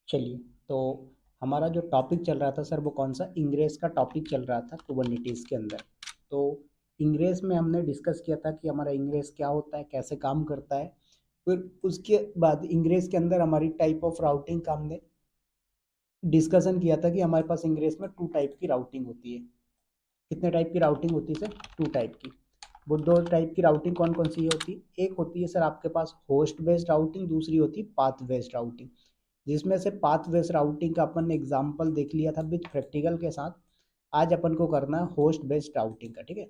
चलिए, तो हमारा जो टॉपिक चल रहा था सर वो कौन सा, इंग्रेस का टॉपिक चल रहा था कुबरनिटीज़ के अंदर। तो इंग्रेस में हमने डिस्कस किया था कि हमारा इंग्रेस क्या होता है, कैसे काम करता है। फिर उसके बाद इंग्रेस के अंदर हमारी टाइप ऑफ राउटिंग का हमने डिस्कशन किया था कि हमारे पास इंग्रेस में 2 टाइप की राउटिंग होती है। कितने टाइप की राउटिंग होती है सर? 2 टाइप की। वो 2 टाइप की राउटिंग कौन कौन सी होती है? एक होती है सर आपके पास होस्ट बेस्ड राउटिंग, दूसरी होती है पाथ बेस्ड राउटिंग। जिसमें से पाथ बेस्ड राउटिंग का अपन ने एग्जाम्पल देख लिया था विद प्रैक्टिकल के साथ। आज अपन को करना है होस्ट बेस्ड राउटिंग का, ठीक है।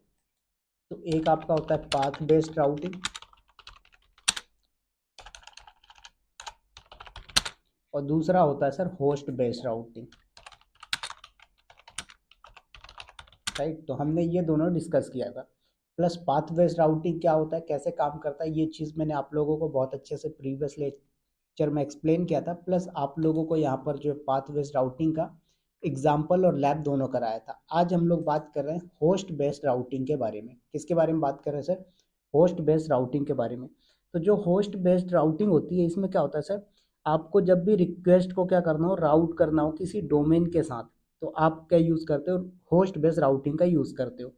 तो एक आपका होता है पाथ बेस्ड राउटिंग और दूसरा होता है sir host based routing, right. तो हमने ये दोनों डिस्कस किया था। प्लस पाथ बेस्ड राउटिंग क्या होता है, कैसे काम करता है, ये चीज़ मैंने आप लोगों को बहुत अच्छे से प्रीवियस लेक्चर में एक्सप्लेन किया था। प्लस आप लोगों को यहाँ पर जो पाथ बेस्ड राउटिंग का एग्जाम्पल और लैब दोनों कराया था। आज हम लोग बात कर रहे हैं होस्ट बेस्ड राउटिंग के बारे में। किसके बारे में बात कर रहे हैं सर? होस्ट बेस्ड राउटिंग के बारे में। तो जो होस्ट बेस्ड राउटिंग होती है, इसमें क्या होता है सर, आपको जब भी रिक्वेस्ट को क्या करना हो, राउट करना हो किसी डोमेन के साथ, तो आप क्या यूज़ करते हो? होस्ट बेस्ड राउटिंग का यूज़ करते हो।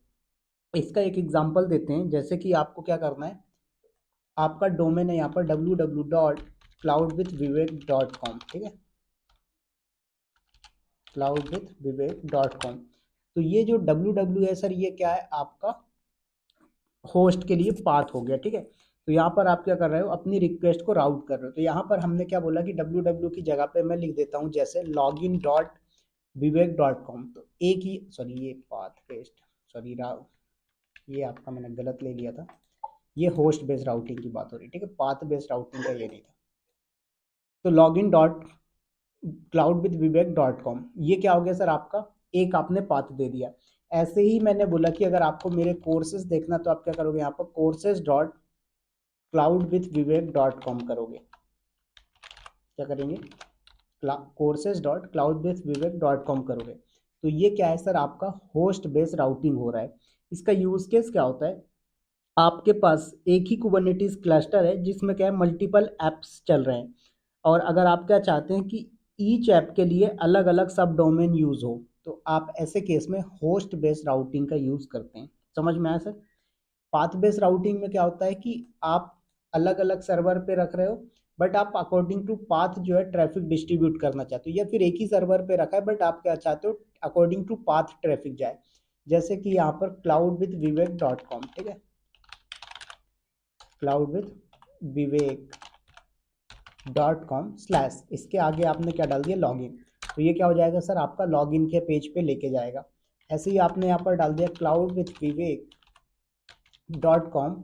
इसका एक एग्जांपल देते हैं। जैसे कि आपको क्या करना है, आपका डोमेन है यहाँ पर www.cloudwithvivek.com, ठीक है, cloudwithvivek.com। तो ये जो www है सर, ये क्या है आपका होस्ट के लिए पाथ हो गया, ठीक है। तो यहाँ पर आप क्या कर रहे हो, अपनी रिक्वेस्ट को राउट कर रहे हो। तो यहाँ पर हमने क्या बोला कि www की जगह पे मैं लिख देता हूँ जैसे login.vivek.com। तो एक ही, सॉरी ये पाथ पेस्ट, सॉरी ये आपका मैंने गलत ले लिया था। ये होस्ट बेस्ड राउटिंग की बात हो रही है, ठीक है, पाथ बेस्ड राउटिंग का ये नहीं था। तो login dot cloud with Vivek dot com, ये क्या हो गया सर आपका, एक आपने पाथ दे दिया। ऐसे ही मैंने बोला कि अगर आपको मेरे कोर्सेज देखना तो आप क्या करोगे, यहाँ पर courses dot cloud with Vivek dot com करोगे। क्या करेंगे, courses dot cloud with Vivek dot com करोगे। तो ये क्या है सर, आपका होस्ट बेस्ड राउटिंग हो रहा है। इसका यूज केस क्या होता है, आपके पास एक ही कुबरनेटिस क्लस्टर है जिसमें क्या है मल्टीपल एप्स चल रहे हैं, और अगर आप क्या चाहते हैं कि ईच ऐप के लिए अलग अलग सब डोमेन यूज हो, तो आप ऐसे केस में होस्ट बेस्ड राउटिंग का यूज करते हैं। समझ में आया सर? पाथ बेस्ड राउटिंग में क्या होता है कि आप अलग अलग सर्वर पे रख रहे हो, बट आप अकॉर्डिंग टू पाथ जो है ट्रैफिक डिस्ट्रीब्यूट करना चाहते हो, या फिर एक ही सर्वर पे रखा है बट आप क्या चाहते हो, अकॉर्डिंग टू पाथ ट्रैफिक जाए। जैसे कि यहाँ पर cloud with Vivek dot com, ठीक है, cloud with Vivek dot com slash, इसके आगे आपने क्या डाल दिया, लॉगिन। तो ये क्या हो जाएगा सर, आपका लॉगिन के पेज पे लेके जाएगा। ऐसे ही आपने यहाँ पर डाल दिया cloud with Vivek dot com,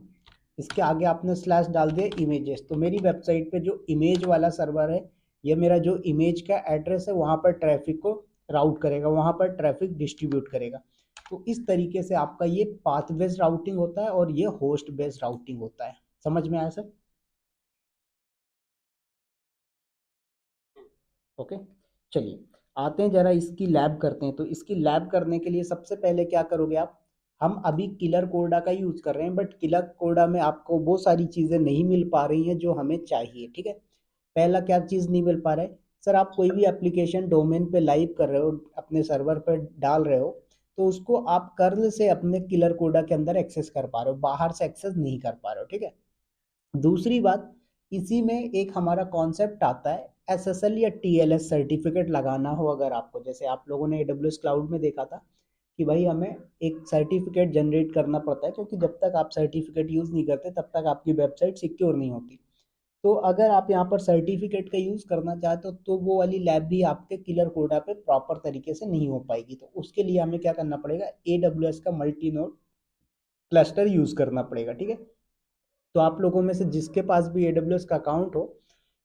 इसके आगे आपने स्लैश डाल दिया इमेजेस। तो मेरी वेबसाइट पे जो इमेज वाला सर्वर है, ये मेरा जो इमेज का एड्रेस है, वहाँ पर ट्रैफिक को राउट करेगा, वहाँ पर ट्रैफिक डिस्ट्रीब्यूट करेगा। तो इस तरीके से आपका ये पाथ बेस्ड राउटिंग होता है और ये होस्ट बेस्ड राउटिंग होता है। समझ में आया सर? ओके, चलिए आते हैं जरा इसकी लैब करते हैं। तो इसकी लैब करने के लिए सबसे पहले क्या करोगे आप, हम अभी किलर कोडा का यूज़ कर रहे हैं, बट किलर कोडा में आपको वो सारी चीज़ें नहीं मिल पा रही हैं जो हमें चाहिए, ठीक है। पहला क्या चीज़ नहीं मिल पा रहा है सर, आप कोई भी एप्लीकेशन डोमेन पे लाइव कर रहे हो, अपने सर्वर पर डाल रहे हो, तो उसको आप कर्ल से अपने किलर कोडा के अंदर एक्सेस कर पा रहे हो, बाहर से एक्सेस नहीं कर पा रहे हो, ठीक है। दूसरी बात, इसी में एक हमारा कॉन्सेप्ट आता है एसएसएल या टीएलएस सर्टिफिकेट लगाना हो अगर आपको, जैसे आप लोगों ने एडब्ल्यूएस क्लाउड में देखा था कि भाई हमें एक सर्टिफिकेट जनरेट करना पड़ता है, क्योंकि जब तक आप सर्टिफिकेट यूज़ नहीं करते तब तक आपकी वेबसाइट सिक्योर नहीं होती। तो अगर आप यहाँ पर सर्टिफिकेट का यूज़ करना चाहते हो तो वो वाली लैब भी आपके किलर कोडा पे प्रॉपर तरीके से नहीं हो पाएगी। तो उसके लिए हमें क्या करना पड़ेगा, एडब्ल्यूएस का मल्टी नोड क्लस्टर यूज़ करना पड़ेगा, ठीक है। तो आप लोगों में से जिसके पास भी AWS का अकाउंट हो,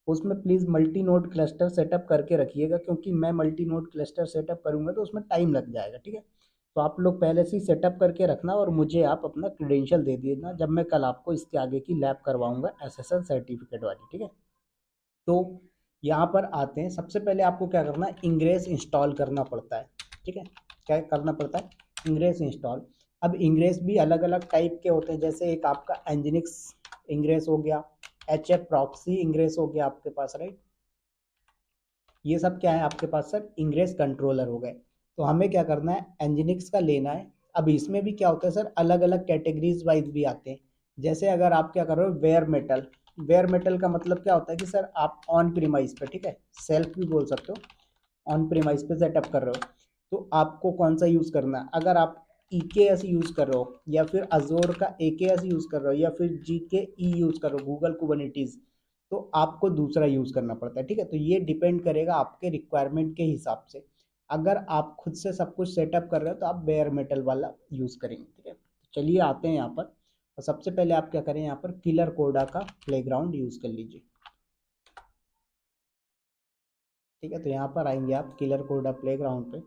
उसमें please multi node cluster setup करके रखिएगा, क्योंकि मैं मल्टी नोड क्लस्टर सेटअप करूँगा तो उसमें टाइम लग जाएगा, ठीक है। तो आप लोग पहले से ही सेटअप करके रखना और मुझे आप अपना क्रेडेंशियल दे देना जब मैं कल आपको इसके आगे की लैब करवाऊँगा SSL सर्टिफिकेट वाली, ठीक है। तो यहाँ पर आते हैं, सबसे पहले आपको क्या करना है, इंग्रेस इंस्टॉल करना पड़ता है, ठीक है। क्या करना पड़ता है, इंग्रेस इंस्टॉल। अब इंग्रेस भी अलग अलग टाइप के होते हैं, जैसे एक आपका एंजिनिक्स इंग्रेस हो गया, HF प्रॉक्सी इंग्रेस हो गया आपके पास, राइट। ये सब क्या है आपके पास सर, इंग्रेस कंट्रोलर हो गए। तो हमें क्या करना है, एनजिनिक्स का लेना है। अब इसमें भी क्या होता है सर, अलग अलग कैटेगरीज वाइज भी आते हैं। जैसे अगर आप क्या कर रहे हो, वेयर मेटल। वेयर मेटल का मतलब क्या होता है कि सर आप ऑन प्रीमाइस पे, ठीक है, सेल्फ भी बोल सकते हो, ऑन प्रीमाइस पे सेटअप कर रहे हो, तो आपको कौन सा यूज करना है। अगर आप EKS यूज कर रहे हो, या फिर अजोर का AKS यूज कर रहे हो, या फिर GKE यूज कर रहे हो, गूगल कुबरनेटिस, तो आपको दूसरा यूज करना पड़ता है, ठीक है। तो ये डिपेंड करेगा आपके रिक्वायरमेंट के हिसाब से। अगर आप खुद से सब कुछ सेटअप कर रहे हो तो आप बेयर मेटल वाला यूज करेंगे, ठीक है। तो चलिए आते हैं यहाँ पर, और सबसे पहले आप क्या करें, यहाँ पर किलर कोडा का प्लेग्राउंड यूज कर लीजिए, ठीक है। तो यहाँ पर आएंगे आप किलर कोडा प्लेग्राउंड पे।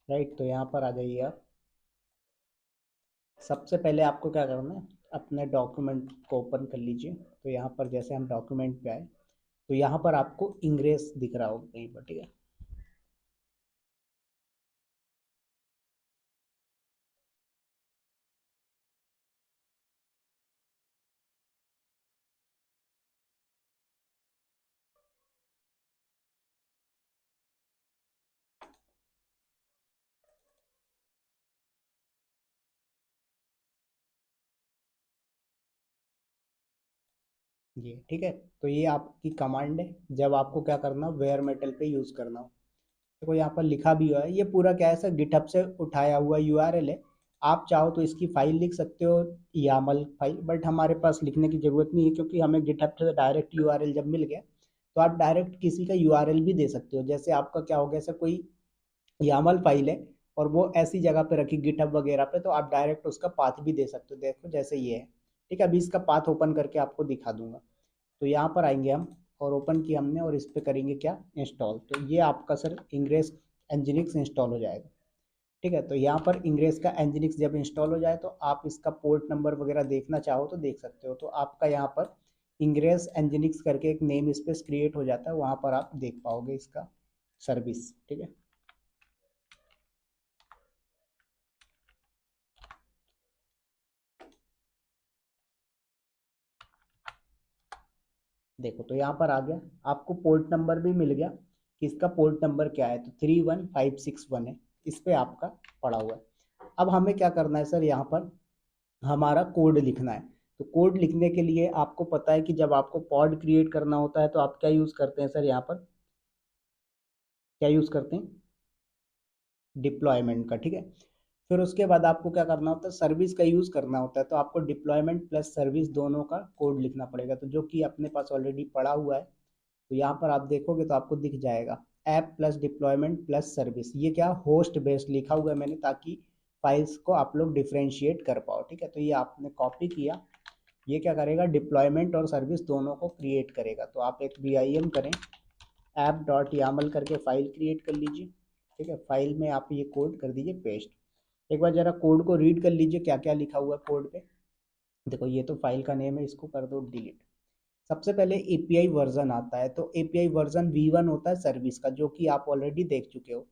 राइट, तो यहाँ पर आ जाइए आप। सबसे पहले आपको क्या करना है, अपने डॉक्यूमेंट को ओपन कर लीजिए। तो यहाँ पर जैसे हम डॉक्यूमेंट पे आए, तो यहाँ पर आपको इंग्रेस दिख रहा होगा कहीं पर, ठीक है। ये ठीक है। तो ये आपकी कमांड है, जब आपको क्या करना, वेयर मेटल पे यूज करना हो। देखो यहाँ पर लिखा भी हुआ है, ये पूरा क्या है सर, गिटहब से उठाया हुआ URL है। आप चाहो तो इसकी फाइल लिख सकते हो, यामल फाइल, बट हमारे पास लिखने की जरूरत नहीं है, क्योंकि हमें गिटहब से डायरेक्ट URL जब मिल गया, तो आप डायरेक्ट किसी का URL भी दे सकते हो। जैसे आपका क्या हो गया सर, कोई यामल फाइल है और वो ऐसी जगह पे रखी गिटहब वगैरह पे, तो आप डायरेक्ट उसका पाथ भी दे सकते हो। देखो जैसे ये है, ठीक है। अभी इसका पाथ ओपन करके आपको दिखा दूंगा। तो यहाँ पर आएंगे हम, और ओपन किया हमने, और इस पे करेंगे क्या, इंस्टॉल। तो ये आपका सर इंग्रेस एनजिनिक्स इंस्टॉल हो जाएगा, ठीक है। तो यहाँ पर इंग्रेस का एनजिनिक्स जब इंस्टॉल हो जाए, तो आप इसका पोर्ट नंबर वगैरह देखना चाहो तो देख सकते हो। तो आपका यहाँ पर इंग्रेस एनजिनिक्स करके एक नेम स्पेस क्रिएट हो जाता है, वहाँ पर आप देख पाओगे इसका सर्विस, ठीक है। देखो तो यहाँ पर आ गया, आपको पोर्ट नंबर भी मिल गया कि इसका पोर्ट नंबर क्या है, तो 31561 है, इस पे आपका पड़ा हुआ है। अब हमें क्या करना है सर, यहाँ पर हमारा कोड लिखना है। तो कोड लिखने के लिए आपको पता है कि जब आपको पॉड क्रिएट करना होता है, तो आप क्या यूज़ करते हैं सर, यहाँ पर क्या यूज़ करते हैं, डिप्लॉयमेंट का, ठीक है। फिर उसके बाद आपको क्या करना होता है, सर्विस का यूज़ करना होता है। तो आपको डिप्लॉयमेंट प्लस सर्विस दोनों का कोड लिखना पड़ेगा, तो जो कि अपने पास ऑलरेडी पड़ा हुआ है। तो यहाँ पर आप देखोगे तो आपको दिख जाएगा, app plus deployment plus service. ये क्या, होस्ट बेस्ड लिखा हुआ है मैंने, ताकि फाइल्स को आप लोग डिफ्रेंशिएट कर पाओ, ठीक है। तो ये आपने कॉपी किया, ये क्या करेगा, डिप्लॉयमेंट और सर्विस दोनों को क्रिएट करेगा। तो आप एक VIM करें, ऐप डॉट यामल करके फाइल क्रिएट कर लीजिए, ठीक है। फाइल में आप ये कोड कर दीजिए पेस्ट। एक बार जरा कोड को रीड कर लीजिए, क्या क्या लिखा हुआ है कोड पे। देखो ये तो फाइल का नेम है, इसको कर दो डिलीट। सबसे पहले API वर्जन आता है, तो API वर्जन V1 होता है सर्विस का, जो कि आप ऑलरेडी देख चुके हो।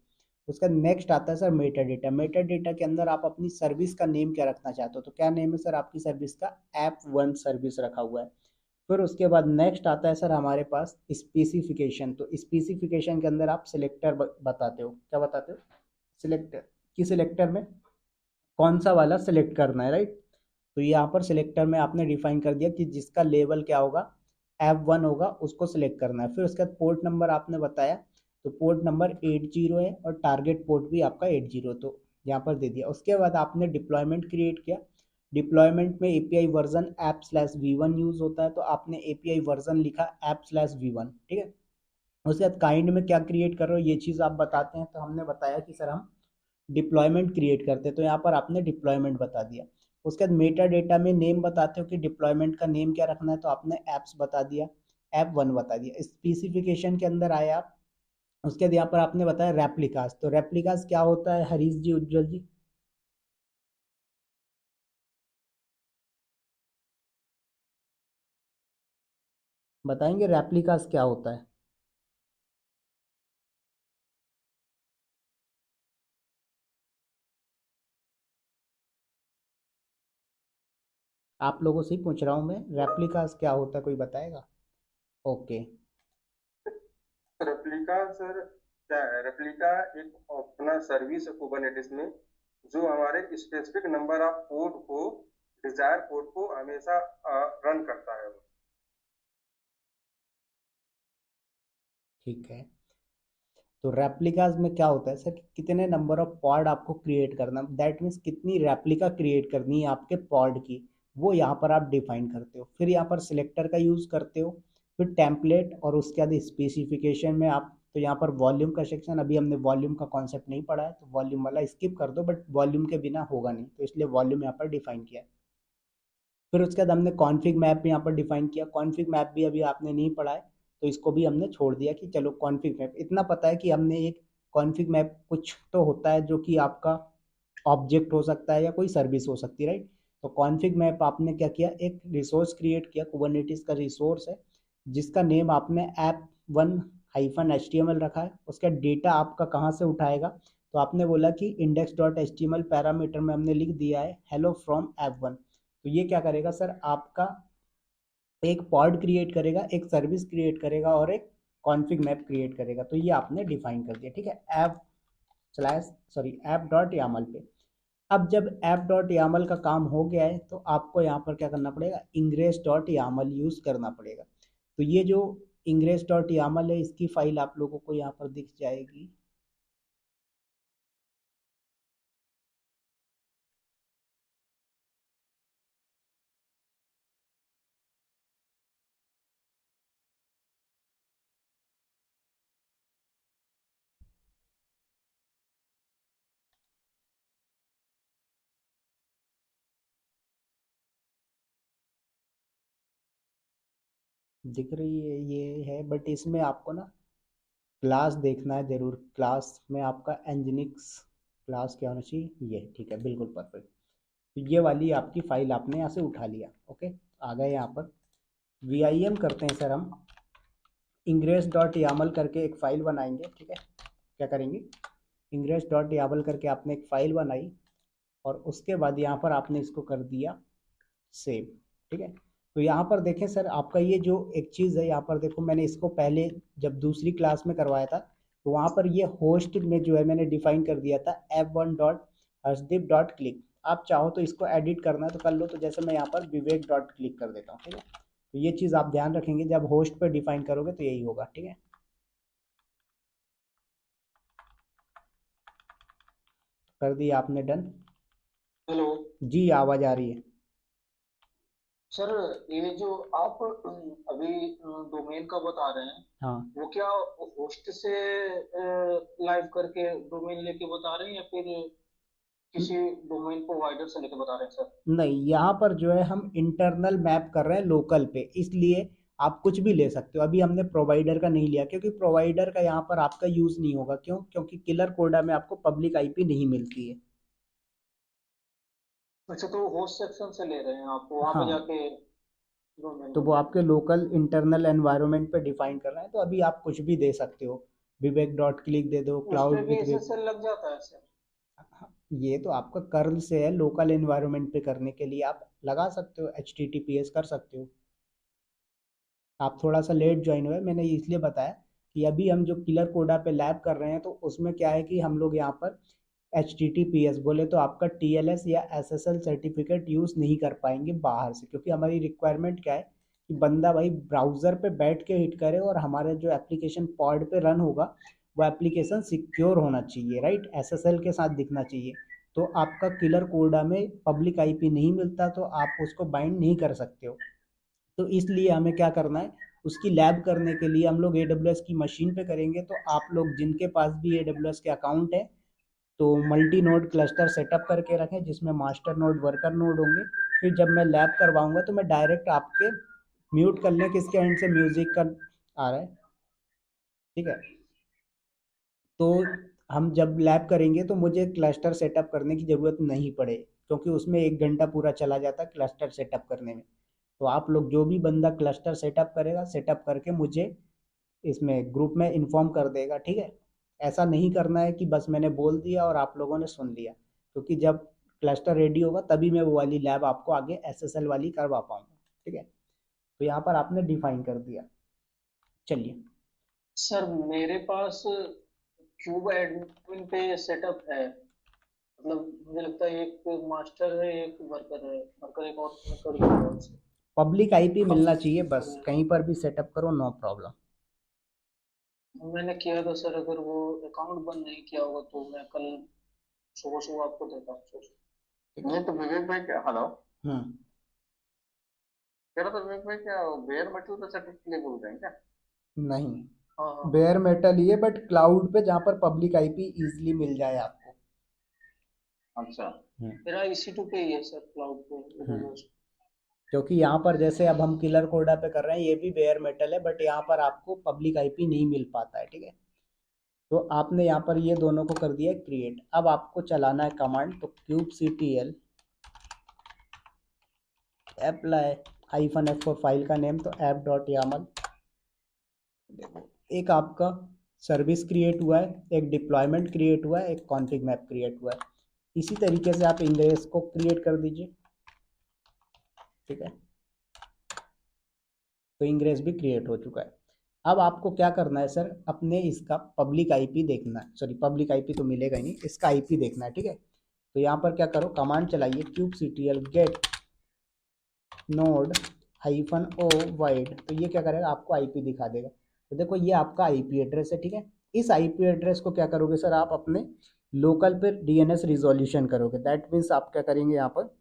उसका नेक्स्ट आता है sir Meta data. Meta data के अंदर आप अपनी सर्विस का नेम क्या रखना चाहते हो, तो क्या नेम है सर आपकी सर्विस का, ऐप 1 सर्विस रखा हुआ है। फिर उसके बाद नेक्स्ट आता है सर हमारे पास स्पेसिफिकेशन। तो स्पेसिफिकेशन के अंदर आप सिलेक्टर बताते हो, क्या बताते हो, सिलेक्टर। कि सिलेक्टर में कौन सा वाला सिलेक्ट करना है, राइट। तो यहाँ पर सिलेक्टर में आपने डिफाइन कर दिया कि जिसका लेवल क्या होगा, ऐप 1 होगा, उसको सिलेक्ट करना है। फिर उसके बाद पोर्ट नंबर आपने बताया, तो पोर्ट नंबर 80 है, और टारगेट पोर्ट भी आपका 80, तो यहाँ पर दे दिया। उसके बाद आपने डिप्लॉयमेंट क्रिएट किया। डिप्लॉयमेंट में API वर्जन ऐप/V1 यूज होता है, तो आपने API वर्जन लिखा ऐप/V1, ठीक है। उसके बाद काइंड में क्या क्रिएट कर रहे हो, ये चीज़ आप बताते हैं। तो हमने बताया कि सर हम डिप्लॉयमेंट क्रिएट करते हैं, तो यहाँ पर आपने डिप्लॉयमेंट बता दिया। उसके बाद मेटा डेटा में नेम बताते हो कि डिप्लॉयमेंट का नेम क्या रखना है, तो आपने एप्स बता दिया, ऐप 1 बता दिया। स्पेसिफिकेशन के अंदर आए आप, उसके बाद यहाँ पर आपने बताया रेप्लिकास। तो रेप्लिकास क्या होता है हरीश जी, उज्जवल जी। बताएंगे रेप्लिकास क्या होता है? आप लोगों से ही पूछ रहा हूँ मैं, रेप्लिकास क्या होता है, कोई बताएगा? ओके। रेप्लिका सर क्या है? रेप्लिका एक अपना सर्विस है कुबरनेटिस में, जो हमारे स्पेसिफिक नंबर ऑफ पोर्ट को, डिजायर पोर्ट को हमेशा रन करता है वो। ठीक है। तो रेप्लिकास में क्या होता है सर कि कितने नंबर ऑफ पॉड आपको क्रिएट करना, दैट मीन्स कितनी रेप्लिका क्रिएट करनी है आपके पॉड की, वो यहाँ पर आप डिफाइन करते हो। फिर यहाँ पर सिलेक्टर का यूज़ करते हो। फिर टेम्पलेट और उसके बाद स्पेसिफिकेशन में आप, तो यहाँ पर वॉल्यूम का सेक्शन, अभी हमने वॉल्यूम का कॉन्सेप्ट नहीं पढ़ा है तो वॉल्यूम वाला स्किप कर दो, बट वॉल्यूम के बिना होगा नहीं तो इसलिए वॉल्यूम यहाँ पर डिफाइन किया है। फिर उसके बाद हमने कॉन्फिग मैप यहाँ पर डिफाइन किया। कॉन्फिग मैप भी अभी आपने नहीं पढ़ा है तो इसको भी हमने छोड़ दिया कि चलो कॉन्फिग मैप इतना पता है कि हमने एक कॉन्फिग मैप कुछ तो होता है जो कि आपका ऑब्जेक्ट हो सकता है या कोई सर्विस हो सकती है, राइट? तो कॉन्फिग मैप आपने क्या किया, एक रिसोर्स क्रिएट किया, कुबरनेटिस का रिसोर्स है जिसका नेम आपने app one hyphen H T M L रखा है। उसका डेटा आपका कहाँ से उठाएगा, तो आपने बोला कि index dot H T M L parameter में हमने लिख दिया है हेलो फ्रॉम ऐप वन। तो ये क्या करेगा सर, आपका एक पॉड क्रिएट करेगा, एक सर्विस क्रिएट करेगा और एक कॉन्फिग मैप क्रिएट करेगा। तो ये आपने डिफाइन कर दिया, ठीक है, app slash sorry app dot YAML पे। अब जब ऐप डॉट यामल का काम हो गया है तो आपको यहाँ पर क्या करना पड़ेगा, इंग्रेस डॉट यामल यूज करना पड़ेगा। तो ये जो इंग्रेस डॉट यामल है इसकी फाइल आप लोगों को यहाँ पर दिख जाएगी। दिख रही है, ये है, बट इसमें आपको ना क्लास देखना है जरूर। क्लास में आपका एंजिनिक्स क्लास क्या होना चाहिए, ये ठीक है, बिल्कुल परफेक्ट। तो ये वाली आपकी फाइल आपने यहाँ से उठा लिया, ओके। आ गए यहाँ पर, वी आई एम करते हैं सर हम। इंग्रेस डॉट यामल करके एक फ़ाइल बनाएंगे, ठीक है। क्या करेंगे, इंग्रेस डॉट यामल करके आपने एक फ़ाइल बनाई और उसके बाद यहाँ पर आपने इसको कर दिया सेव, ठीक है। तो यहाँ पर देखें सर, आपका ये जो एक चीज़ है यहाँ पर देखो, मैंने इसको पहले जब दूसरी क्लास में करवाया था तो वहाँ पर ये होस्ट में जो है मैंने डिफाइन कर दिया था app one dot Harshdeep dot click. आप चाहो तो इसको एडिट करना है तो कर लो, तो जैसे मैं यहाँ पर विवेक डॉट क्लिक कर देता हूँ, ठीक है। तो ये चीज़ आप ध्यान रखेंगे, जब होस्ट पर डिफाइन करोगे तो यही होगा, ठीक है। कर दिया आपने डन? हेलो जी आवाज़ आ रही है। सर, ये जो आप अभी डोमेन का बता रहे हैं, हाँ। वो क्या होस्ट से लाइव करके डोमेन लेके बता रहे हैं, या फिर किसी डोमेन प्रोवाइडर से लेके बता रहे हैं सर? नहीं, यहाँ पर जो है हम इंटरनल मैप कर रहे हैं लोकल पे, इसलिए आप कुछ भी ले सकते हो। अभी हमने प्रोवाइडर का नहीं लिया क्योंकि प्रोवाइडर का यहाँ पर आपका यूज़ नहीं होगा, क्यों, क्योंकि किलर कोडा में आपको पब्लिक आईपी नहीं मिलती है। अच्छा, तो होस्ट सेक्शन से ले रहे हैं आप, वहां पे हाँ, जाके डोमेन तो वो बनाना आपके लोकल इंटरनल एनवायरनमेंट पे डिफाइन कर रहे हैं, तो अभी आप कुछ भी दे सकते हो। विवेक डॉट क्लिक दे दो, है। उस पे क्लाउड भी विद वेब। एसएसएल लग जाता है सर? ये तो आपका कर्ल से है, लोकल एनवायरनमेंट पे करने के लिए आप लगा सकते हो, H T T P S कर सकते हो। आप थोड़ा सा लेट ज्वाइन हुए, मैंने इसलिए बताया कि अभी हम जो किलर कोडा पे लैब कर रहे हैं तो उसमें क्या है कि हम लोग यहाँ पर H T T P S बोले तो आपका टी एल एस या S S L certificate use नहीं कर पाएंगे बाहर से, क्योंकि हमारी रिक्वायरमेंट क्या है कि बंदा भाई ब्राउज़र पे बैठ के हिट करे और हमारे जो एप्लीकेशन पॉड पे रन होगा वो एप्लीकेशन सिक्योर होना चाहिए, राइट, एस एस एल के साथ दिखना चाहिए। तो आपका किलर कोडा में पब्लिक आईपी नहीं मिलता तो आप उसको बाइंड नहीं कर सकते हो। तो इसलिए हमें क्या करना है, उसकी लैब करने के लिए हम लोग AWS की मशीन पे करेंगे। तो आप लोग जिनके पास भी AWS के अकाउंट है तो मल्टी नोड क्लस्टर सेटअप करके रखें जिसमें मास्टर नोड वर्कर नोड होंगे। फिर जब मैं लैब करवाऊंगा तो मैं डायरेक्ट आपके, म्यूट कर लें किसके एंड से म्यूजिक का आ रहा है, ठीक है। तो हम जब लैब करेंगे तो मुझे क्लस्टर सेटअप करने की ज़रूरत नहीं पड़े, क्योंकि उसमें 1 घंटा पूरा चला जाता है क्लस्टर सेटअप करने में। तो आप लोग जो भी बंदा क्लस्टर सेटअप करेगा, सेटअप करके मुझे इसमें ग्रुप में इन्फॉर्म कर देगा, ठीक है। ऐसा नहीं करना है कि बस मैंने बोल दिया और आप लोगों ने सुन लिया, क्योंकि जब क्लस्टर रेडी होगा तभी मैं वो वाली लैब आपको आगे एसएसएल वाली करवा पाऊंगा, ठीक है। तो यहाँ पर आपने डिफाइन कर दिया। चलिए। सर मेरे पास क्यूब एडमिन पे सेटअप है, मतलब मुझे लगता है एक मास्टर है एक वर्कर है, वर्कर एक और मैं कर दूंगा उससे। पब्लिक आईपी अब मिलना चाहिए, बस कहीं पर भी सेटअप करो, नो प्रॉब्लम। मैंने किया था सर, अगर वो अकाउंट बंद नहीं किया होगा तो मैं कल सुबह सुबह आपको देता हूँ सर। ठीक है। नहीं तो विवेक भाई क्या, हेलो, हम्म। कह रहा था विवेक भाई, क्या बेयर मेटल पे सेटअप के लिए बोल रहे हैं क्या? हाँ नहीं, हाँ हाँ। बेयर मेटल ही है, बट क्लाउड पे जहाँ पर पब्लिक आईपी इजीली मिल जाए आपको। अच्छा। हम्म। मेरा EC2 पे ही है सर, क्लाउड पे हम्म। AWS। क्योंकि यहाँ पर जैसे अब हम किलर कोडा पे कर रहे हैं, ये भी बेयर मेटल है, बट यहाँ पर आपको पब्लिक आईपी नहीं मिल पाता है, ठीक है। तो आपने यहाँ पर ये दोनों को कर दिया क्रिएट। अब आपको चलाना है कमांड, तो kubectl apply -f for file का नेम, तो app.yaml। देखो, एक आपका सर्विस क्रिएट हुआ है, एक डिप्लॉयमेंट क्रिएट हुआ है, एक कॉन्फिग मैप क्रिएट हुआ है। इसी तरीके से आप इंग्रेस को क्रिएट कर दीजिए, ठीक है। तो इंग्रेस भी क्रिएट हो चुका है। अब आपको क्या करना है सर, अपने इसका पब्लिक आईपी देखना है, सॉरी पब्लिक आईपी तो मिलेगा ही नहीं, इसका आईपी देखना है, ठीक है। तो यहाँ पर क्या करो, कमांड चलाइए kubectl get node -o void। तो ये क्या करेगा, आपको आईपी दिखा देगा। तो देखो ये आपका आईपी एड्रेस है, ठीक है। इस आईपी एड्रेस को क्या करोगे सर, आप अपने लोकल पे डीएनएस रिजोल्यूशन करोगे। दैट मीन्स आप क्या करेंगे, यहाँ पर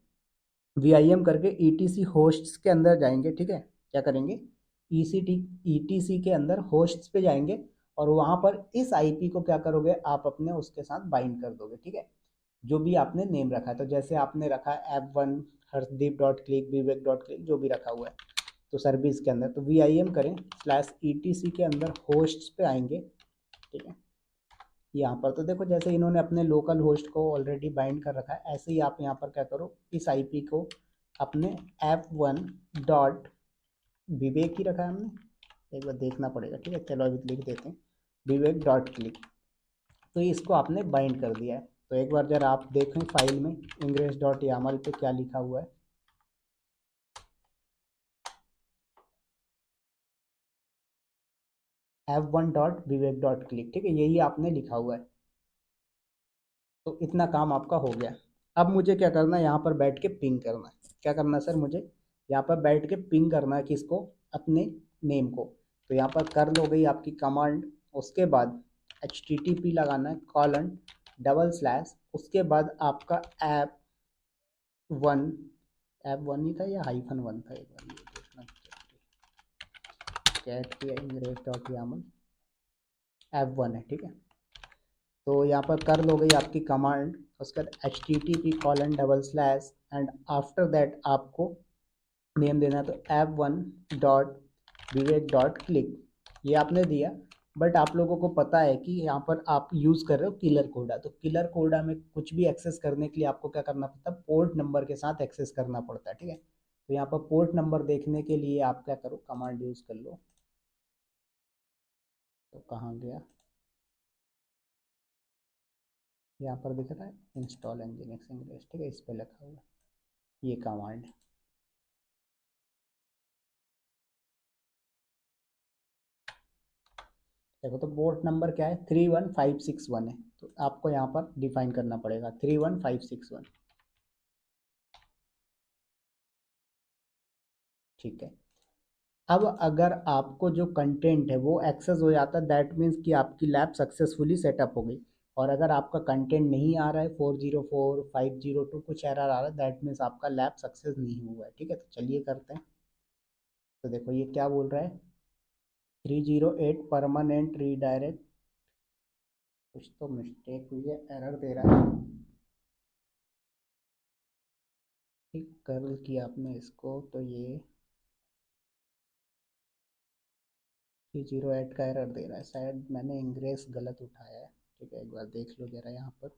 वीआईएम करके ईटीसी होस्ट्स के अंदर जाएंगे, ठीक है। क्या करेंगे, ईसीटी ईटीसी के अंदर होस्ट्स पे जाएंगे, और वहां पर इस आईपी को क्या करोगे, आप अपने उसके साथ बाइंड कर दोगे, ठीक है। जो भी आपने नेम रखा है, तो जैसे आपने रखा है F1 हर्षदीप डॉट क्लिक, विवेक डॉट क्लिक, जो भी रखा हुआ है, तो सर्विस के अंदर तो वीआईएम करें /etc के अंदर होस्ट्स पे आएंगे, ठीक है। यहाँ पर तो देखो जैसे इन्होंने अपने लोकल होस्ट को ऑलरेडी बाइंड कर रखा है, ऐसे ही आप यहाँ पर क्या करो, इस आईपी को अपने F1 डॉट विवेक ही रखा है हमने, एक बार देखना पड़ेगा, ठीक है। चलो अभी लिख देते हैं विवेक डॉट क्लिक। तो इसको आपने बाइंड कर दिया है। तो एक बार जरा आप देखें फाइल में इंग्रेस डॉट यामल पे क्या लिखा हुआ है। F1 डॉट विवेक डॉट क्लिक, ठीक है, यही आपने लिखा हुआ है। तो इतना काम आपका हो गया। अब मुझे क्या करना है, यहाँ पर बैठ के पिंग करना है। क्या करना है सर, मुझे यहाँ पर बैठ के पिंग करना है किसको, अपने नेम को। तो यहाँ पर कर लो गई आपकी कमांड। उसके बाद HTTP लगाना है :/, उसके बाद आपका ऐप वन, ऐप वन ही था या -1 था, एक बार ये देखना, कैट किया इंग्रेस डॉट यामल, F1 है, ठीक है। तो यहाँ पर कर लो गई आपकी कमांड। उसके बाद HTTP:// एंड आफ्टर दैट आपको नेम देना है, तो F1 डॉट विवेक डॉट क्लिक, ये आपने दिया। बट आप लोगों को पता है कि यहाँ पर आप यूज़ कर रहे हो किलर कोडा, तो किलर कोडा में कुछ भी एक्सेस करने के लिए आपको क्या करना पड़ता है, पोर्ट नंबर के साथ एक्सेस करना पड़ता है, ठीक है। तो यहाँ पर पोर्ट नंबर देखने के लिए आप क्या करो, कमांड यूज़ कर लो। तो कहाँ गया, यहाँ पर दिख रहा है इंस्टॉल nginx इंग्लिश, ठीक है, इस पर लिखा हुआ ये कमांड। देखो तो पोर्ट नंबर क्या है, 31561 है, तो आपको यहाँ पर डिफाइन करना पड़ेगा 31561, ठीक है। अब अगर आपको जो कंटेंट है वो एक्सेस हो जाता है, दैट मीन्स कि आपकी लैब सक्सेसफुली सेटअप हो गई। और अगर आपका कंटेंट नहीं आ रहा है, 404 502 कुछ एरर आ रहा है, दैट मीन्स आपका लैब सक्सेस नहीं हुआ है, ठीक है। तो चलिए करते हैं। तो देखो ये क्या बोल रहा है, 308 परमानेंट रीडायरेक्ट, कुछ तो मिस्टेक हुई है, एरर दे रहा है। ठीक, कर किया आपने इसको, तो ये 308 का एरर दे रहा है, शायद मैंने इंग्रेस गलत उठाया है, ठीक है। एक बार देख लो जरा यहाँ पर।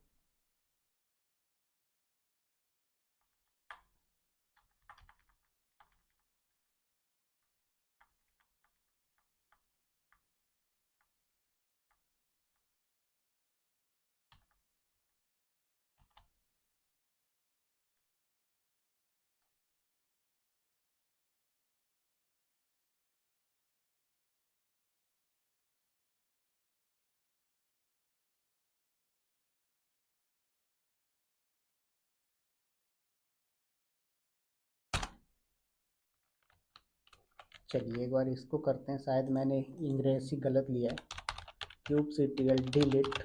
चलिए एक बार इसको करते हैं, शायद मैंने इंग्रेस ही गलत लिया है। kubectl delete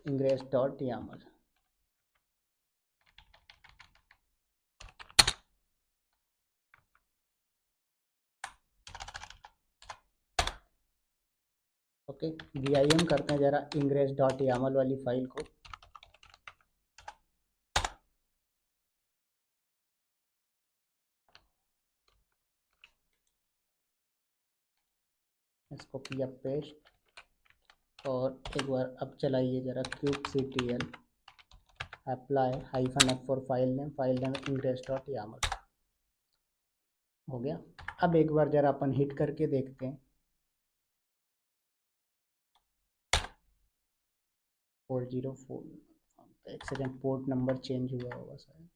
ingress dot YAML. Okay, vim करते हैं जरा इंग्रेस डॉट यामल वाली फाइल को। इसको किया पेस्ट, और एक बार अब चलाइए जरा kubectl apply -f for file name ingress dot YAML. हो गया। अब एक बार जरा अपन हिट करके देखते हैं। 404, एक सेकेंड, पोर्ट नंबर चेंज हुआ होगा शायद।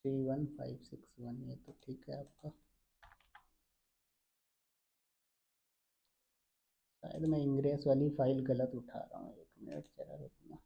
Three one five six one, ये तो ठीक है आपका। शायद मैं इंग्रेस वाली फाइल गलत उठा रहा हूँ, एक मिनट जरा रुकना।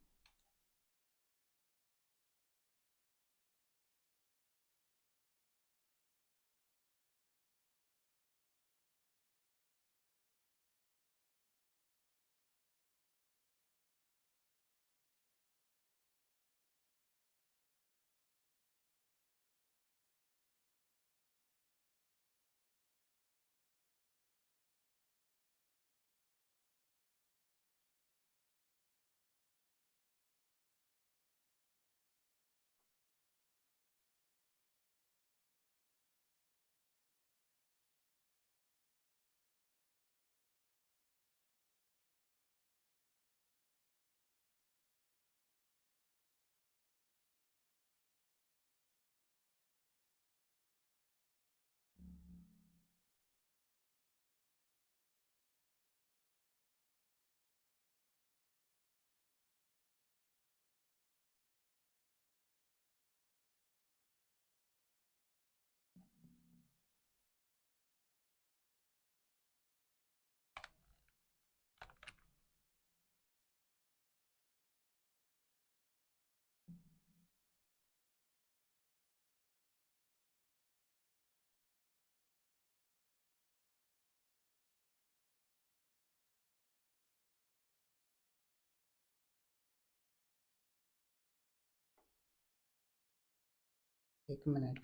एक मिनट,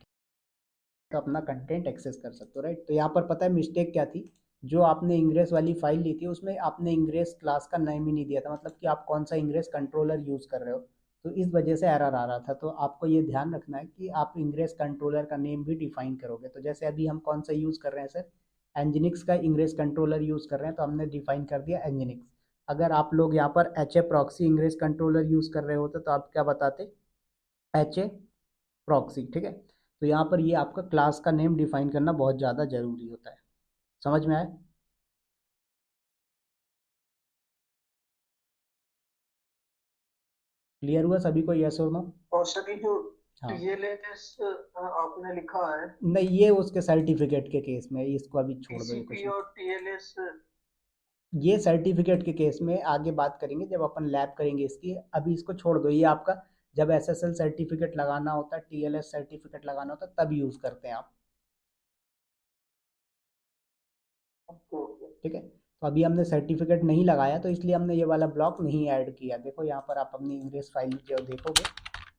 तो अपना कंटेंट एक्सेस कर सकते हो, राइट। तो यहाँ पर पता है मिस्टेक क्या थी, जो आपने इंग्रेस वाली फाइल ली थी उसमें आपने इंग्रेस क्लास का नेम ही नहीं दिया था, मतलब कि आप कौन सा इंग्रेस कंट्रोलर यूज़ कर रहे हो। तो इस वजह से एरर आ रहा था। तो आपको ये ध्यान रखना है कि आप इंग्रेस कंट्रोलर का नेम भी डिफाइन करोगे। तो जैसे अभी हम कौन सा यूज़ कर रहे हैं सर, एनजिनिक्स का इंग्रेस कंट्रोलर यूज़ कर रहे हैं, तो हमने डिफाइन कर दिया एनजिनिक्स। अगर आप लोग यहाँ पर H A proxy ingress controller use कर रहे होते तो आप क्या बताते, एच ए प्रॉक्सी, ठीक है। तो यहाँ पर ये आपका क्लास का नेम डिफाइन करना बहुत ज़्यादा ज़रूरी होता है। समझ में आया? क्लियर हुआ सभी को, यस और नो? और सर ये जो हाँ। टीएलएस आपने लिखा है, नहीं, ये उसके सर्टिफिकेट के केस में, इसको अभी छोड़ दो, ये टीसीपी क्वेश्चन। और टीएलएस। ये सर्टिफिकेट के केस में आगे बात करेंगे जब अपन लैब करेंगे इसकी, अभी इसको छोड़ दो। ये आपका जब एसएसएल सर्टिफिकेट लगाना होता है, टीएलएस सर्टिफिकेट लगाना होता है, तब यूज़ करते हैं आप, ठीक है। तो अभी हमने सर्टिफिकेट नहीं लगाया, तो इसलिए हमने ये वाला ब्लॉक नहीं ऐड किया। देखो यहाँ पर आप अपनी इंग्रेस फाइल जो देखोगे,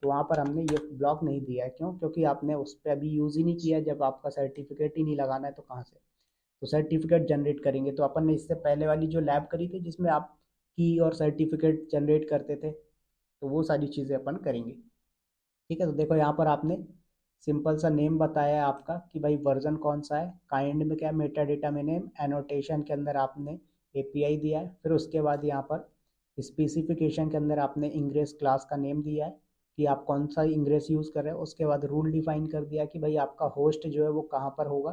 तो वहाँ पर हमने ये ब्लॉक नहीं दिया है। क्यों? क्योंकि आपने उस पर अभी यूज़ ही नहीं किया। जब आपका सर्टिफिकेट ही नहीं लगाना है तो कहाँ से तो सर्टिफिकेट जनरेट करेंगे। तो अपन ने इससे पहले वाली जो लैब करी थी जिसमें आप की और सर्टिफिकेट जनरेट करते थे, तो वो सारी चीज़ें अपन करेंगे, ठीक है। तो देखो यहाँ पर आपने सिंपल सा नेम बताया है आपका कि भाई वर्जन कौन सा है, काइंड में क्या मेटा डेटा में नेम, एनोटेशन के अंदर आपने एपीआई दिया है। फिर उसके बाद यहाँ पर स्पेसिफिकेशन के अंदर आपने इंग्रेस क्लास का नेम दिया है कि आप कौन सा इंग्रेस यूज़ कर रहे हो। उसके बाद रूल डिफाइन कर दिया कि भाई आपका होस्ट जो है वो कहाँ पर होगा।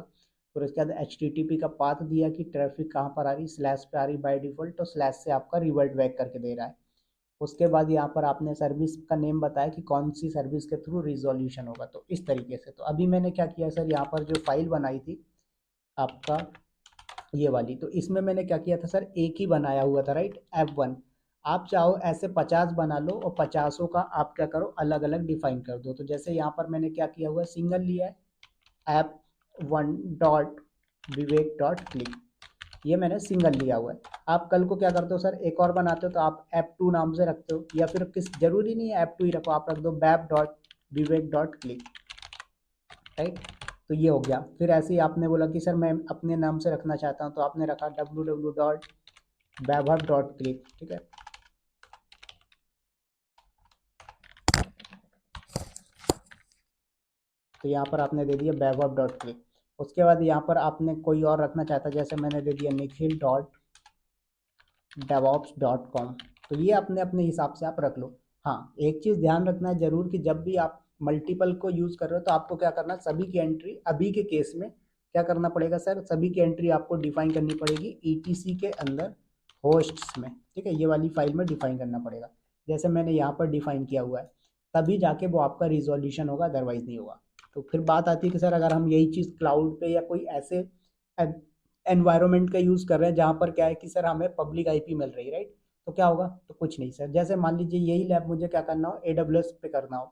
फिर उसके बाद HTTP का पाथ दिया कि ट्रैफिक कहाँ पर आ रही, स्लैश पे आ रही बाय डिफ़ॉल्ट, तो स्लैश से आपका रिवर्ट बैक करके दे रहा है। उसके बाद यहाँ पर आपने सर्विस का नेम बताया कि कौन सी सर्विस के थ्रू रिजोल्यूशन होगा, तो इस तरीके से। तो अभी मैंने क्या किया सर, यहाँ पर जो फाइल बनाई थी आपका ये वाली, तो इसमें मैंने क्या किया था सर, एक ही बनाया हुआ था, राइट, F1। आप चाहो ऐसे 50 बना लो और 50 का आप क्या करो, अलग अलग डिफाइन कर दो। तो जैसे यहाँ पर मैंने क्या किया हुआ है, सिंगल लिया है, F1 डॉट विवेक डॉट क्लिक, ये मैंने सिंगल लिया हुआ है। आप कल को क्या करते हो सर, एक और बनाते हो तो आप F2 नाम से रखते हो, या फिर किस जरूरी नहीं है F2 ही रखो, आप रख दो बैप डॉट विवेक डॉट क्लिक, राइट। तो ये हो गया। फिर ऐसे ही आपने बोला कि सर मैं अपने नाम से रखना चाहता हूँ, तो आपने रखा www डॉट वैभव डॉट क्लिक, ठीक है। तो यहाँ पर आपने दे दिया वैभव डॉट क्लिक। उसके बाद यहाँ पर आपने कोई और रखना चाहता, जैसे मैंने दे दिया निखिल डॉट DevOps.com। तो ये अपने अपने हिसाब से आप रख लो। हाँ, एक चीज़ ध्यान रखना है जरूर कि जब भी आप मल्टीपल को यूज़ कर रहे हो तो आपको क्या करना है, सभी की एंट्री अभी के केस में क्या करना पड़ेगा सर, सभी की एंट्री आपको डिफाइन करनी पड़ेगी ETC के अंदर होस्ट्स में, ठीक है, ये वाली फाइल में डिफाइन करना पड़ेगा। जैसे मैंने यहाँ पर डिफाइन किया हुआ है, तभी जाके वो आपका रिजोल्यूशन होगा, अदरवाइज नहीं होगा। तो फिर बात आती है कि सर अगर हम यही चीज़ क्लाउड पे या कोई ऐसे एनवायरनमेंट का यूज़ कर रहे हैं जहाँ पर क्या है कि सर हमें पब्लिक आईपी मिल रही है, राइट, तो क्या होगा, तो कुछ नहीं सर। जैसे मान लीजिए यही लैब मुझे क्या करना हो, AWS पे करना हो,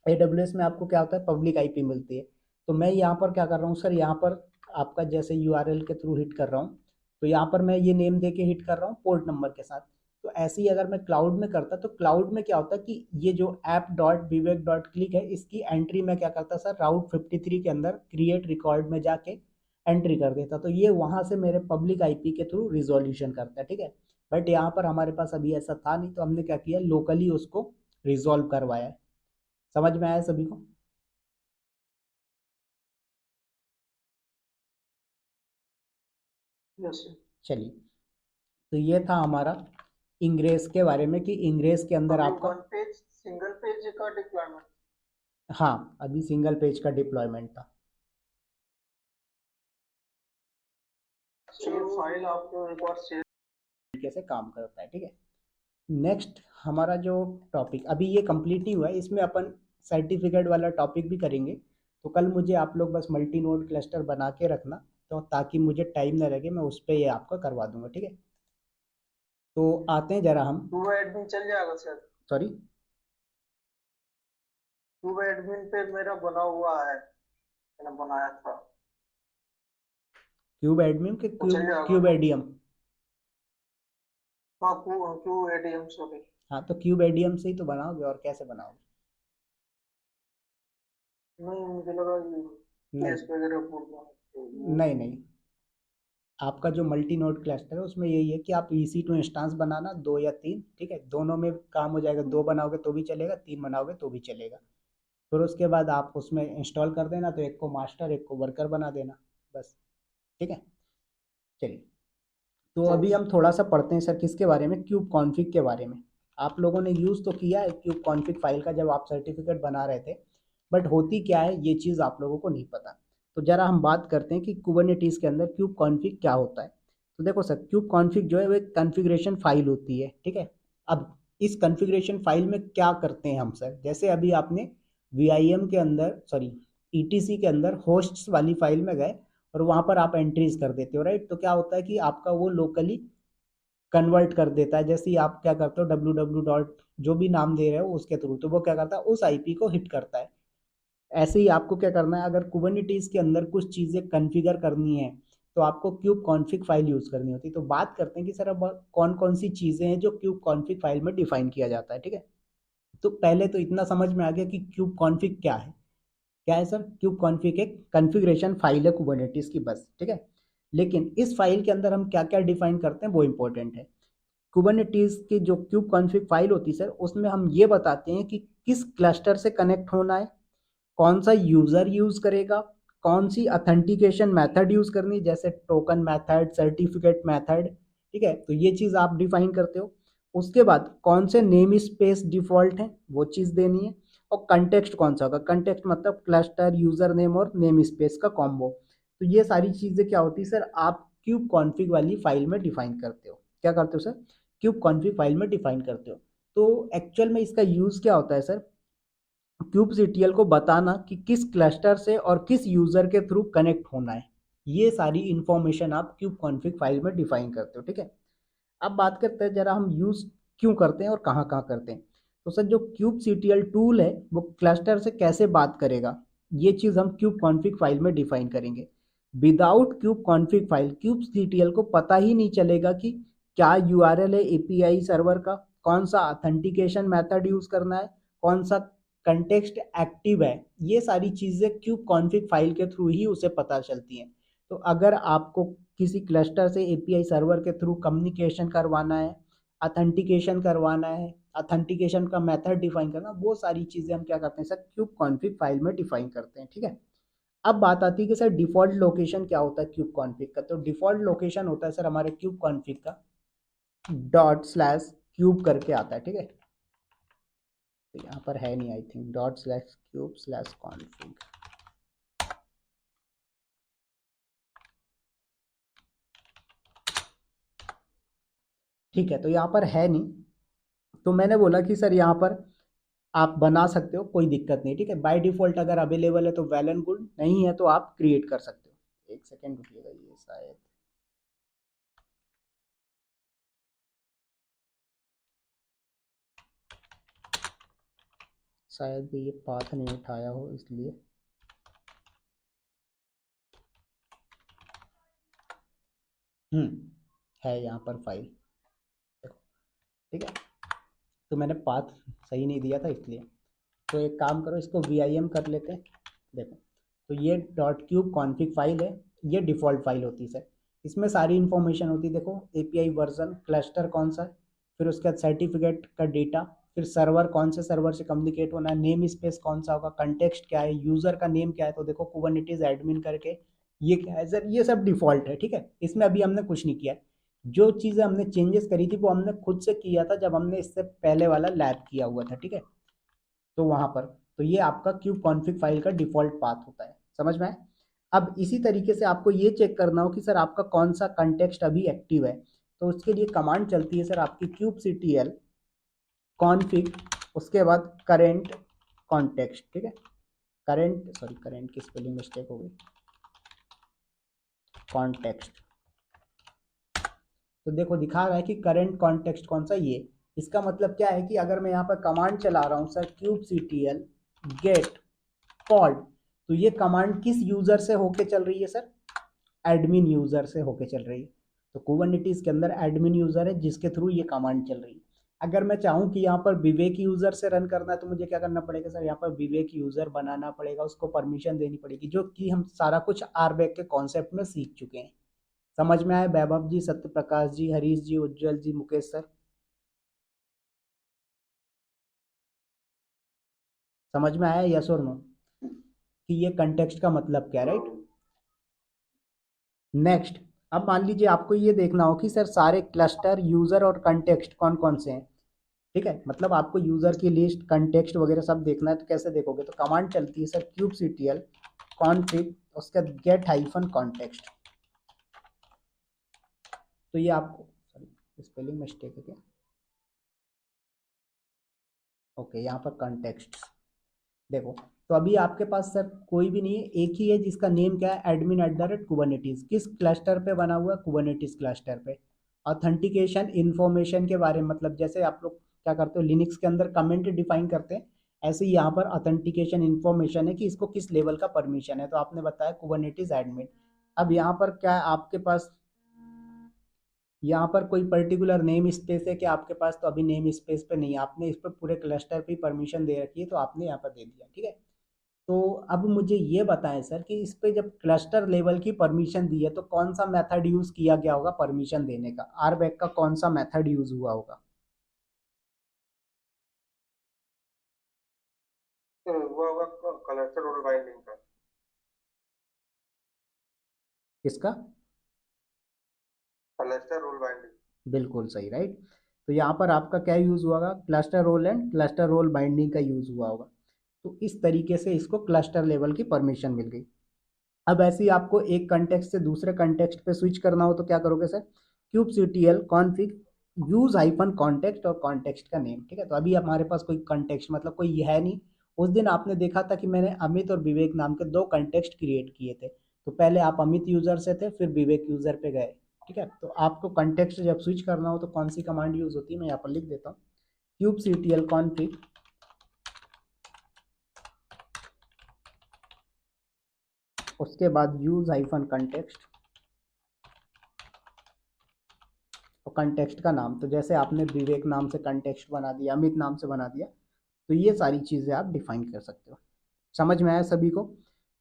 AWS में आपको क्या होता है, पब्लिक आईपी मिलती है। तो मैं यहाँ पर क्या कर रहा हूँ सर, यहाँ पर आपका जैसे URL के थ्रू हिट कर रहा हूँ, तो यहाँ पर मैं ये नेम दे के हिट कर रहा हूँ पोर्ट नंबर के साथ। तो ऐसे ही अगर मैं क्लाउड में करता, तो क्लाउड में क्या होता है कि ये जो ऐप डॉट विवेक डॉट क्लिक है, इसकी एंट्री में क्या करता सर, राउट 53 के अंदर क्रिएट रिकॉर्ड में जाके एंट्री कर देता, तो ये वहाँ से मेरे पब्लिक आईपी के थ्रू रिजोल्यूशन करता है, ठीक है। बट यहाँ पर हमारे पास अभी ऐसा था नहीं, तो हमने क्या किया, लोकली उसको रिजोल्व करवाया है। समझ में आया सभी को? यस। चलिए, तो ये था हमारा इंग्रेस के बारे में कि इंग्रेस के अंदर अभी आपका, वन पेज सिंगल पेज का डिप्लॉयमेंट। हाँ अभी सिंगल पेज का डिप्लॉयमेंट था। ये फाइल आपको एक बार शेयर। तरीके से काम करता है, ठीक है। नेक्स्ट हमारा जो टॉपिक अभी ये कंप्लीट ही हुआ है, इसमें अपन सर्टिफिकेट वाला टॉपिक भी करेंगे। तो कल मुझे आप लोग बस मल्टी नोड क्लस्टर बना के रखना, तो ताकि मुझे टाइम ना लगे, मैं उस पर ये आपका करवा दूंगा, ठीक है। तो आते हैं जरा हम, क्यूब एडमिन चल जाएगा सर? सॉरी, क्यूब एडमिन पे मेरा बना हुआ है, मैंने बनाया था। क्यूब एडमिन के वो चल जाएगा क्यूब ना? एडीएम, हाँ, क्यू एडीएम सॉरी। हाँ तो क्यूब एडीएम से ही तो बनाओगे, और कैसे बनाओगे? नहीं, मुझे लगा नहीं, केस वगैरह बोल रहा हूँ। नहीं नहीं, आपका जो मल्टी नोड क्लस्टर है उसमें यही है कि आप EC2 इंस्टेंस बनाना, 2 या 3, ठीक है, दोनों में काम हो जाएगा। 2 बनाओगे तो भी चलेगा, 3 बनाओगे तो भी चलेगा। फिर उसके बाद आप उसमें इंस्टॉल कर देना, तो एक को मास्टर एक को वर्कर बना देना, बस, ठीक है। चलिए, तो अभी हम थोड़ा सा पढ़ते हैं सर किसके बारे में, क्यूब कॉन्फिग के बारे में। आप लोगों ने यूज़ तो किया है क्यूब कॉन्फिग फाइल का जब आप सर्टिफिकेट बना रहे थे, बट होती क्या है ये चीज़ आप लोगों को नहीं पता। तो जरा हम बात करते हैं कि कुबरनेटीज के अंदर क्यूब कॉन्फिग क्या होता है। तो देखो सर, क्यूब कॉन्फिग जो है वो एक कॉन्फ़िगरेशन फाइल होती है, ठीक है। अब इस कॉन्फ़िगरेशन फाइल में क्या करते हैं हम सर, जैसे अभी आपने VIM के अंदर, सॉरी, ETC के अंदर होस्ट्स वाली फाइल में गए और वहाँ पर आप एंट्रीज कर देते हो, राइट। तो क्या होता है कि आपका वो लोकली कन्वर्ट कर देता है, जैसे ही आप क्या करते हो www डॉट जो भी नाम दे रहे हो उसके थ्रू, तो वो क्या करता है, उस IP को हिट करता है। ऐसे ही आपको क्या करना है, अगर कुबरनेटीज के अंदर कुछ चीज़ें कॉन्फ़िगर करनी है तो आपको क्यूब कॉन्फ़िग फाइल यूज़ करनी होती है। तो बात करते हैं कि सर अब कौन कौन सी चीज़ें हैं जो क्यूब कॉन्फ़िग फाइल में डिफाइन किया जाता है, ठीक है। तो पहले तो इतना समझ में आ गया कि क्यूब कॉन्फ़िग क्या है। क्या है सर, क्यूब कॉन्फ़िग एक कॉन्फ़िगरेशन फाइल है कुबरनेटीज की, बस, ठीक है। लेकिन इस फाइल के अंदर हम क्या क्या डिफाइन करते हैं वो इंपॉर्टेंट है। कुबरनेटीज की जो क्यूब कॉन्फ़िग फाइल होती है सर, उसमें हम ये बताते हैं कि किस क्लस्टर से कनेक्ट होना है, कौन सा यूज़र यूज़ करेगा, कौन सी अथेंटिकेशन मेथड यूज़ करनी, जैसे टोकन मेथड, सर्टिफिकेट मेथड, ठीक है, तो ये चीज़ आप डिफाइन करते हो। उसके बाद कौन से नेम स्पेस डिफ़ॉल्ट हैं वो चीज़ देनी है, और कंटेक्स्ट कौन सा होगा, कंटेक्स्ट मतलब क्लस्टर, यूज़र नेम और नेम स्पेस का कॉम्बो। तो ये सारी चीज़ें क्या होती है सर, आप क्यूब कॉन्फ़िग वाली फाइल में डिफाइन करते हो। क्या करते हो सर, क्यूब कॉन्फ़िग फाइल में डिफाइन करते हो। तो एक्चुअल में इसका यूज़ क्या होता है सर, kubectl को बताना कि किस क्लस्टर से और किस यूज़र के थ्रू कनेक्ट होना है, ये सारी इंफॉर्मेशन आप kubectl फाइल में डिफाइन करते हो, ठीक है। अब बात करते हैं जरा हम यूज़ क्यों करते हैं और कहाँ कहाँ करते हैं। तो सर जो kubectl टूल है वो क्लस्टर से कैसे बात करेगा, ये चीज़ हम kubectl फाइल में डिफाइन करेंगे। विदाउट kubectl फाइल kubectl को पता ही नहीं चलेगा कि क्या यूआरएल है एपीआई सर्वर का, कौन सा ऑथेंटिकेशन मेथड यूज़ करना है, कौन सा कंटेक्स्ट एक्टिव है, ये सारी चीज़ें kubectl फाइल के थ्रू ही उसे पता चलती हैं। तो अगर आपको किसी क्लस्टर से एपीआई सर्वर के थ्रू कम्युनिकेशन करवाना है, ऑथेंटिकेशन करवाना है, ऑथेंटिकेशन का मेथड डिफाइन करना, वो सारी चीज़ें हम क्या करते हैं सर kubectl फाइल में डिफाइन करते हैं, ठीक है। अब बात आती है कि सर डिफ़ॉल्ट लोकेशन क्या होता है kubectl का। तो डिफ़ॉल्ट लोकेशन होता है सर हमारे kubectl का ./cube करके आता है, ठीक है। तो यहाँ पर है नहीं आई थिंक ./cube/config, ठीक है। तो यहाँ पर है नहीं, तो मैंने बोला कि सर यहाँ पर आप बना सकते हो, कोई दिक्कत नहीं, ठीक है। बाय डिफ़ॉल्ट अगर अवेलेबल है तो वेल एंड गुड, नहीं है तो आप क्रिएट कर सकते हो। एक सेकेंड रुकिएगा, ये शायद ये पाथ नहीं उठाया हो इसलिए। है यहाँ पर फाइल, देखो, ठीक है। तो मैंने पाथ सही नहीं दिया था इसलिए। तो एक काम करो, इसको VIM कर लेते हैं। देखो, तो ये .cube फाइल है, ये डिफ़ॉल्ट फाइल होती है सर। इसमें सारी इन्फॉर्मेशन होती है, देखो एपीआई वर्जन, क्लस्टर कौन सा है, फिर उसके बाद सर्टिफिकेट का डेटा, फिर सर्वर कौन से सर्वर से कम्युनिकेट होना है, नेम स्पेस कौन सा होगा, कंटेक्स्ट क्या है, यूज़र का नेम क्या है। तो देखो कुबरनेटिस एडमिन करके ये क्या है सर, ये सब डिफ़ॉल्ट है, ठीक है। इसमें अभी हमने कुछ नहीं किया है। जो चीज़ें हमने चेंजेस करी थी वो हमने खुद से किया था जब हमने इससे पहले वाला लैब किया हुआ था, ठीक है। तो वहां पर, तो ये आपका kubectl फाइल का डिफॉल्ट पाथ होता है, समझ में आए। अब इसी तरीके से आपको ये चेक करना हो कि सर आपका कौन सा कंटेक्स्ट अभी एक्टिव है। तो उसके लिए कमांड चलती है सर आपकी kubectl config, उसके बाद करेंट कॉन्टेक्स्ट, ठीक है। करेंट की स्पेलिंग मिस्टेक हो गई, कॉन्टेक्स्ट। तो देखो दिखा रहा है कि करेंट कॉन्टेक्स्ट कौन सा, ये इसका मतलब क्या है कि अगर मैं यहाँ पर कमांड चला रहा हूँ सर kubectl गेट पॉड, तो ये कमांड किस यूजर से होके चल रही है सर, एडमिन यूजर से होके चल रही है। तो कुबरनेटिस के अंदर एडमिन यूजर है जिसके थ्रू ये कमांड चल रही है। अगर मैं चाहूँ कि यहाँ पर विवेक यूजर से रन करना है तो मुझे क्या करना पड़ेगा सर, यहाँ पर विवेक यूजर बनाना पड़ेगा, उसको परमिशन देनी पड़ेगी, जो कि हम सारा कुछ आरबैक के कॉन्सेप्ट में सीख चुके हैं। समझ में आया वैभव जी, सत्य प्रकाश जी, हरीश जी, उज्जवल जी, मुकेश सर, समझ में आया यस और नो कि ये कंटेक्स्ट का मतलब क्या है, राइट। नेक्स्ट, अब मान लीजिए आपको ये देखना हो कि सर सारे क्लस्टर यूजर और कंटेक्स्ट कौन कौन से हैं, ठीक है। मतलब आपको यूजर की लिस्ट, कंटेक्स्ट वगैरह सब देखना है, तो कैसे देखोगे, तो कमांड चलती है सर kubectl config, उसका गेट हाइफन कॉन्टेक्स्ट। तो ये आपको, सॉरी स्पेलिंग मिस्टेक है क्या, ओके, यहाँ पर कॉन्टेक्स्ट देखो। तो अभी आपके पास सर कोई भी नहीं है, एक ही है जिसका नेम क्या है, admin@kubernetes, किस क्लस्टर पे बना हुआ है, कुबरनेटिस क्लस्टर पे। ऑथेंटिकेशन इन्फॉर्मेशन के बारे में, मतलब जैसे आप लोग क्या करते हो लिनक्स के अंदर कमेंट डिफाइन करते हैं, ऐसे ही यहाँ पर ऑथेंटिकेशन इन्फॉर्मेशन है कि इसको किस लेवल का परमिशन है। तो आपने बताया कुबरनेटिस एडमिन। अब यहाँ पर क्या है आपके पास, यहाँ पर कोई पर्टिकुलर नेम स्पेस है कि आपके पास, तो अभी नेम स्पेस पे नहीं है, आपने इस पर पूरे क्लस्टर पे परमिशन दे रखी है, तो आपने यहाँ पर दे दिया, ठीक है। तो अब मुझे ये बताएं सर कि इस पे जब क्लस्टर लेवल की परमिशन दी है तो कौन सा मेथड यूज किया गया होगा परमिशन देने का, आरबैक का कौन सा मेथड यूज हुआ होगा, तो हुआ होगा क्लस्टर रोल बाइंडिंग का। किसका, क्लस्टर रोल बाइंडिंग। बिल्कुल सही, राइट। तो यहाँ पर आपका क्या यूज हुआ होगा, cluster role and cluster role binding का यूज हुआ होगा। तो इस तरीके से इसको क्लस्टर लेवल की परमिशन मिल गई। अब ऐसे ही आपको एक कंटेक्स्ट से दूसरे कंटेक्स्ट पे स्विच करना हो तो क्या करोगे sir, kubectl config use hyphen context और कॉन्टेक्स्ट का नेम, ठीक है। तो अभी हमारे पास कोई कॉन्टेक्स्ट मतलब कोई है नहीं। उस दिन आपने देखा था कि मैंने अमित और विवेक नाम के दो कॉन्टेक्स्ट क्रिएट किए थे। तो पहले आप अमित यूजर से थे, फिर विवेक यूजर पे गए, ठीक है। तो आपको कॉन्टेक्स्ट जब स्विच करना हो तो कौन सी कमांड यूज होती है, मैं यहाँ पर लिख देता हूँ, kubectl config, उसके बाद यूज हाइफन कंटेक्स्ट और कंटेक्स्ट का नाम। तो जैसे आपने विवेक नाम से कंटेक्स्ट बना दिया, अमित नाम से बना दिया, तो ये सारी चीज़ें आप डिफाइन कर सकते हो। समझ में आया सभी को?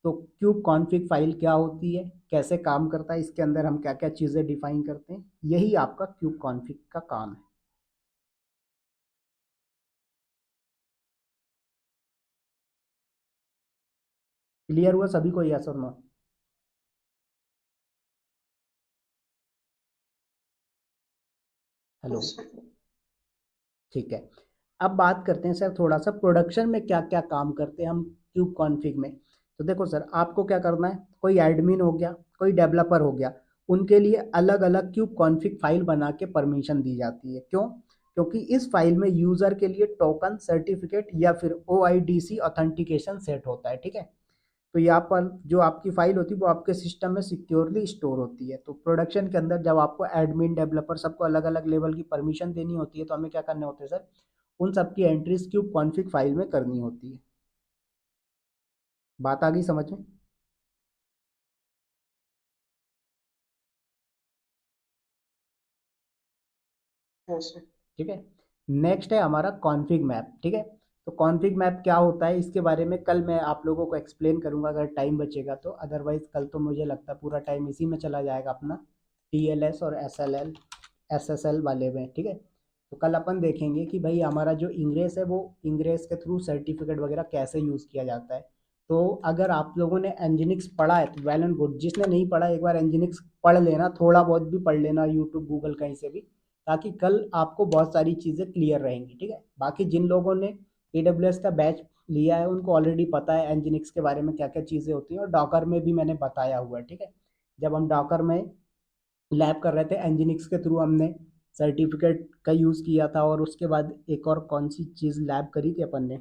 तो क्यूब कॉन्फ़िग फाइल क्या होती है, कैसे काम करता है, इसके अंदर हम क्या क्या चीज़ें डिफाइन करते हैं, यही आपका क्यूब कॉन्फ़िग का काम है। क्लियर हुआ सभी को, यस और नो? Hello, Yes. ठीक है। अब बात करते हैं सर थोड़ा सा प्रोडक्शन में क्या क्या काम करते हैं हम क्यूब कॉन्फ़िग में। तो देखो सर, आपको क्या करना है, कोई एडमिन हो गया, कोई डेवलपर हो गया, उनके लिए अलग अलग क्यूब कॉन्फ़िग फाइल बना के परमिशन दी जाती है। क्यों? क्योंकि इस फाइल में यूज़र के लिए टोकन, सर्टिफिकेट या फिर OIDC ऑथेंटिकेशन सेट होता है, ठीक है। तो यहाँ पर जो आपकी फाइल होती है वो आपके सिस्टम में सिक्योरली स्टोर होती है। तो प्रोडक्शन के अंदर जब आपको एडमिन, डेवलपर सबको अलग अलग लेवल की परमिशन देनी होती है, तो हमें क्या करने होते हैं सर, उन सबकी एंट्रीज क्यूब कॉन्फ़िग फाइल में करनी होती है। बात आ गई समझ में? Yes. ठीक है। नेक्स्ट है हमारा कॉन्फ़िग मैप, ठीक है। तो कॉन्फ़िग मैप क्या होता है, इसके बारे में कल मैं आप लोगों को एक्सप्लेन करूंगा अगर टाइम बचेगा तो। अदरवाइज कल तो मुझे लगता है पूरा टाइम इसी में चला जाएगा अपना, TLS और SSL वाले में, ठीक है। तो कल अपन देखेंगे कि भाई हमारा जो इंग्रेस है वो इंग्रेस के थ्रू सर्टिफिकेट वगैरह कैसे यूज़ किया जाता है। तो अगर आप लोगों ने एंजिनिक्स पढ़ा है तो वेल एंड गुड, जिसने नहीं पढ़ा एक बार एंजिनिक्स पढ़ लेना, थोड़ा बहुत भी पढ़ लेना, यूट्यूब गूगल कहीं से भी, ताकि कल आपको बहुत सारी चीज़ें क्लियर रहेंगी, ठीक है। बाकी जिन लोगों ने AWS का बैच लिया है उनको ऑलरेडी पता है एंजिनिक्स के बारे में क्या क्या चीज़ें होती हैं, और डॉकर में भी मैंने बताया हुआ है, ठीक है। जब हम डॉकर में लैब कर रहे थे एंजिनिक्स के थ्रू, हमने सर्टिफिकेट का यूज़ किया था, और उसके बाद एक और कौन सी चीज़ लैब करी थी अपन ने,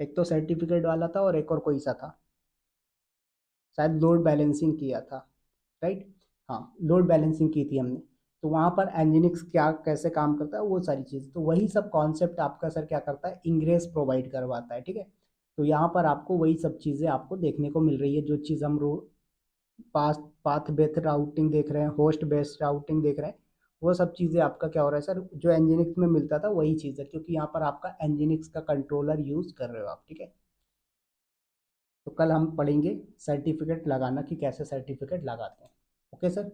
एक तो सर्टिफिकेट वाला था और एक और कोई सा था, शायद लोड बैलेंसिंग किया था, राइट। हाँ, लोड बैलेंसिंग की थी हमने। तो वहाँ पर एंजिनिक्स क्या कैसे काम करता है वो सारी चीज़, तो वही सब कॉन्सेप्ट आपका सर क्या करता है, इंग्रेस प्रोवाइड करवाता है, ठीक है। तो यहाँ पर आपको वही सब चीज़ें आपको देखने को मिल रही है, जो चीज़ हम पास पाथ बेस्ड राउटिंग देख रहे हैं, होस्ट बेस्ड राउटिंग देख रहे हैं, वो सब चीज़ें आपका क्या हो रहा है सर, जो एनजिनिक्स में मिलता था वही चीज़ है, क्योंकि यहाँ पर आपका एनजिनिक्स का कंट्रोलर यूज़ कर रहे हो आप, ठीक है। तो कल हम पढ़ेंगे सर्टिफिकेट लगाना कि कैसे सर्टिफिकेट लगाते हैं। Okay sir.